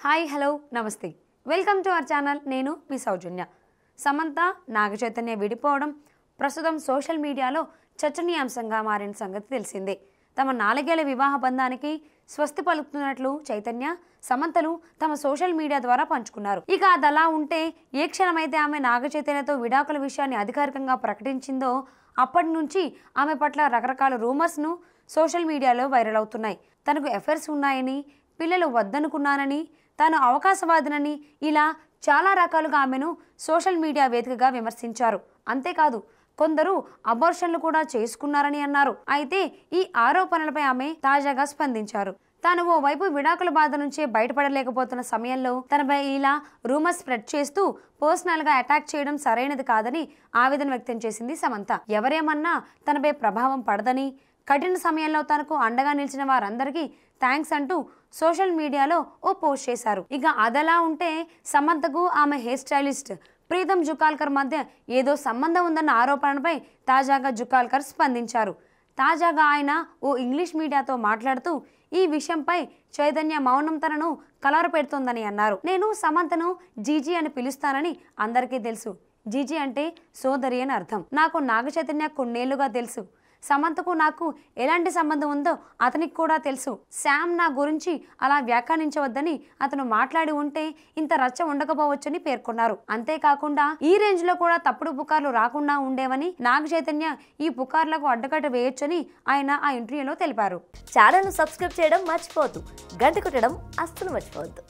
Hi hello నమస్తే welcome to our channel. నేను మీ సౌజన్య. సమంత నాగచైతన్య విడిపోవడం ప్రస్తుతం సోషల్ మీడియాలో చర్చనీయాంశంగా మారిన సంగతి తెలిసిందే. తమ 4 ఏళ్ల వివాహ బంధానికి స్వస్తి పలుకుతున్నట్లు చైతన్య సమంతలు తమ సోషల్ మీడియా ద్వారా పంచుకున్నారు. ఇక అదలా ఉంటే ఏ క్షణమైతే ఆమె నాగచైతన్యతో విడాకుల విషయాన్ని అధికారికంగా ప్రకటించిందో అప్పటి నుంచి ఆమె పట్ల రకరకాల రూమర్స్ను సోషల్ మీడియాలో వైరల్ అవుతున్నాయి. తనకు ఎఫైర్స్ ఉన్నాయని, పిల్లలు వద్దనుకున్నానని, తాను అవకాశవాదినని, ఇలా చాలా రకాలుగా ఆమెను సోషల్ మీడియా వేదికగా విమర్శించారు. అంతేకాదు కొందరు అబార్షన్లు కూడా చేసుకున్నారని అన్నారు. అయితే ఈ ఆరోపణలపై ఆమె తాజాగా స్పందించారు. తాను ఓవైపు విడాకుల బాధ నుంచే బయటపడలేకపోతున్న సమయంలో తనపై ఇలా రూమర్స్ స్ప్రెడ్ చేస్తూ పర్సనల్ గా అటాక్ చేయడం సరైనది కాదని ఆవేదన వ్యక్తం చేసింది సమంత. ఎవరేమన్నా తనపై ప్రభావం పడదని, కఠిన సమయంలో తనకు అండగా నిలిచిన వారందరికీ థ్యాంక్స్ అంటూ సోషల్ మీడియాలో ఓ పోస్ట్ చేశారు. ఇక అదలా ఉంటే సమంతకు ఆమె హెయిర్ స్టైలిస్ట్ ప్రీతం జుకాల్కర్ మధ్య ఏదో సంబంధం ఉందన్న ఆరోపణపై తాజాగా జుకాల్కర్ స్పందించారు. తాజాగా ఆయన ఓ ఇంగ్లీష్ మీడియాతో మాట్లాడుతూ ఈ విషయంపై చైతన్య మౌనం తనను కలవరపెడుతోందని అన్నారు. నేను సమంతను జీజీ అని పిలుస్తానని అందరికీ తెలుసు. జీజీ అంటే సోదరి అని అర్థం. నాకు నాగచైతన్య కొన్నేళ్లుగా తెలుసు. సమంతకు నాకు ఎలాంటి సంబంధం ఉందో అతనికి కూడా తెలుసు. శామ్ నా గురించి అలా వ్యాఖ్యానించవద్దని అతను మాట్లాడి ఉంటే ఇంత రచ్చ ఉండకపోవచ్చని పేర్కొన్నారు. అంతేకాకుండా ఈ రేంజ్ లో కూడా తప్పుడు పుకార్లు రాకుండా ఉండేవని, నాగచైతన్య ఈ పుకార్లకు అడ్డకట్ట వేయొచ్చని ఆయన ఆ ఇంటర్వ్యూలో తెలిపారు. ఛానల్ను సబ్స్క్రైబ్ చేయడం మర్చిపోవద్దు. గంట కొట్టడం అస్సలు మర్చిపోవద్దు.